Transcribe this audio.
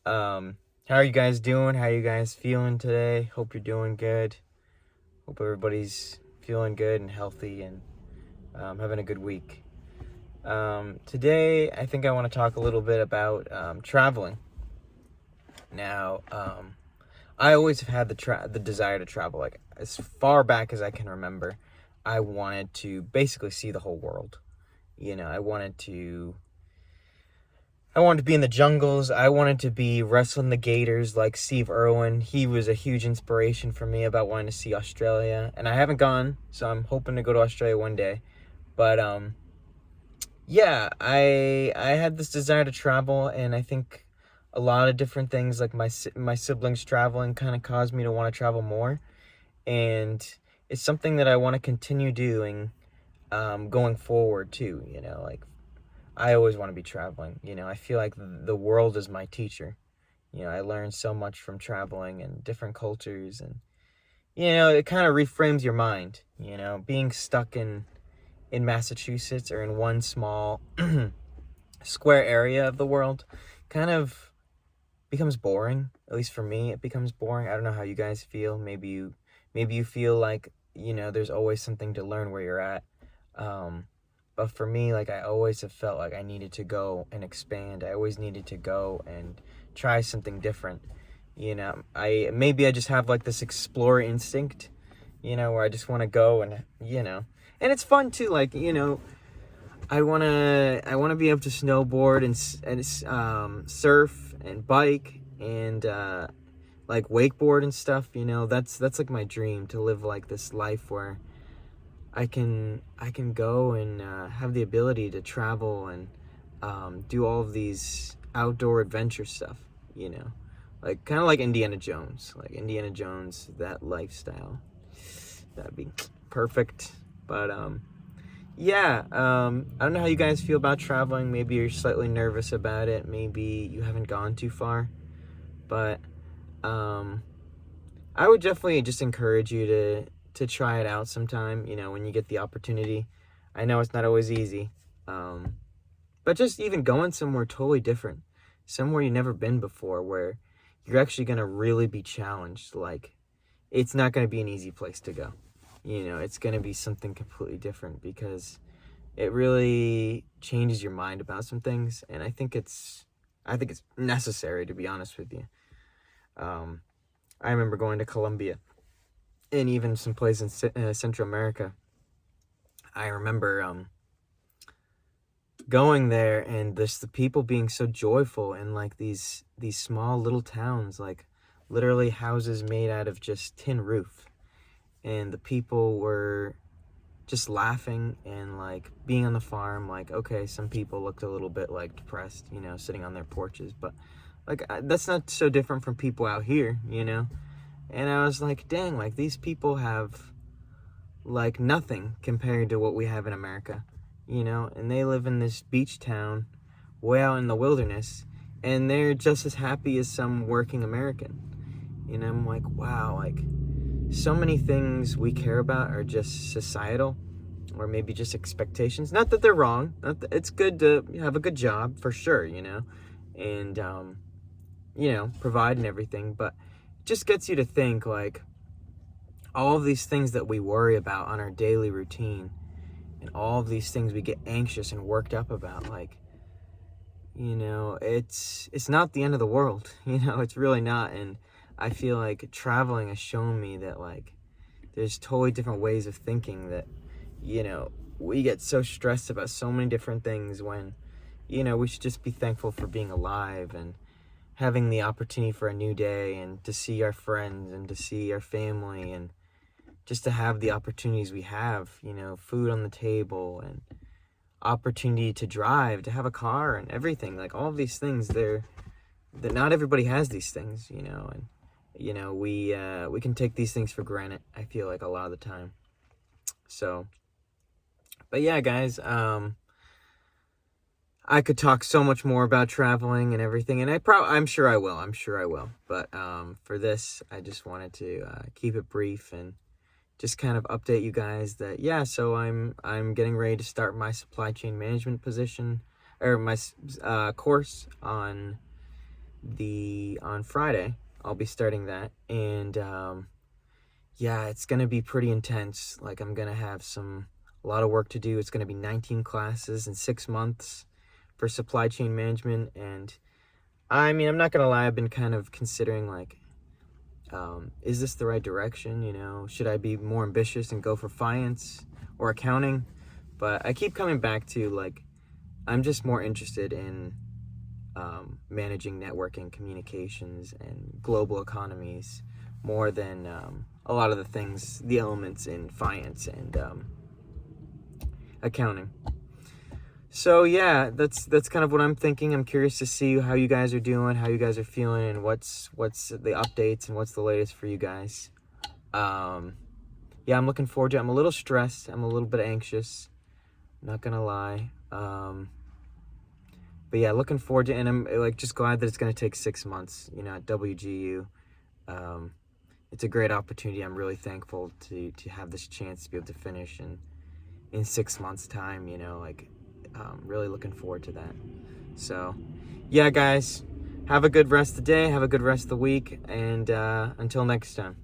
How are you guys doing? How are you guys feeling today? Hope you're doing good. Hope everybody's feeling good and healthy and having a good week. Today, I think I want to talk a little bit about traveling. Now, I always have had the desire to travel. Like as far back as I can remember, I wanted to basically see the whole world. I wanted to be in the jungles. I wanted to be wrestling the gators like Steve Irwin. He was a huge inspiration for me about wanting to see Australia. And I haven't gone, so I'm hoping to go to Australia one day. But yeah, I had this desire to travel, and I think a lot of different things like my siblings traveling kind of caused me to want to travel more. And it's something that I want to continue doing going forward too, like I always want to be traveling. I feel like the world is my teacher. I learn so much from traveling and different cultures, and it kind of reframes your mind. Being stuck in Massachusetts or in one small square area of the world kind of becomes boring. At least for me, it becomes boring. I don't know how you guys feel. Maybe you feel like there's always something to learn where you're at. But for me, like I always have felt like I needed to go and expand. I always needed to go and try something different. I just have like this explorer instinct, where I just want to go and it's fun too. Like I wanna be able to snowboard and surf and bike and like wakeboard and stuff. That's like my dream, to live like this life where I can go and have the ability to travel and do all of these outdoor adventure stuff, like kind of like Indiana Jones, that lifestyle. That'd be perfect. But yeah, I don't know how you guys feel about traveling. Maybe you're slightly nervous about it. Maybe you haven't gone too far, but um, I would definitely just encourage you to try it out sometime, when you get the opportunity. I know it's not always easy. Um, but just even going somewhere totally different, somewhere you've never been before, where you're actually going to really be challenged. Like, it's not going to be an easy place to go. It's going to be something completely different because it really changes your mind about some things. And I think it's necessary, to be honest with you. Um, I remember going to Colombia and even some place in Central America. I remember going there and just the people being so joyful in like these small little towns, like literally houses made out of just tin roof, and the people were just laughing and like being on the farm. Like, okay, some people looked a little bit like depressed, sitting on their porches, but like that's not so different from people out here. And I was like, dang, like these people have like nothing compared to what we have in America, and they live in this beach town way out in the wilderness, and they're just as happy as some working American. I'm like, wow, like so many things we care about are just societal or maybe just expectations. Not that they're wrong. It's good to have a good job for sure, and provide and everything, but it just gets you to think like all of these things that we worry about on our daily routine and all of these things we get anxious and worked up about, like, it's not the end of the world. It's really not. And I feel like traveling has shown me that like there's totally different ways of thinking, that we get so stressed about so many different things when we should just be thankful for being alive and having the opportunity for a new day and to see our friends and to see our family and just to have the opportunities we have, food on the table and opportunity to drive, to have a car and everything. Like all of these things, that not everybody has these things, and we can take these things for granted, I feel like, a lot of the time. So, but yeah, guys, I could talk so much more about traveling and everything, and I'm sure I will. But for this, I just wanted to keep it brief and just kind of update you guys that so I'm getting ready to start my supply chain management position, or my course on on Friday. I'll be starting that, and yeah, it's gonna be pretty intense. Like, I'm gonna have a lot of work to do. It's gonna be 19 classes in 6 months for supply chain management, and I mean, I'm not gonna lie, I've been kind of considering, like, is this the right direction? You know, should I be more ambitious and go for finance or accounting? But I keep coming back to, like, I'm just more interested in managing networking, communications, and global economies more than a lot of the elements in finance and accounting. So yeah, that's kind of what I'm thinking. I'm curious to see how you guys are doing, how you guys are feeling, and what's the updates and what's the latest for you guys. Yeah, I'm looking forward to it. I'm a little stressed. I'm a little bit anxious. Not gonna lie. But yeah, looking forward to it, and I'm like just glad that it's gonna take 6 months. You know, at WGU. It's a great opportunity. I'm really thankful to have this chance to be able to finish in 6 months' time. You know, like, really looking forward to that. So, yeah, guys, have a good rest of the day, have a good rest of the week, and until next time.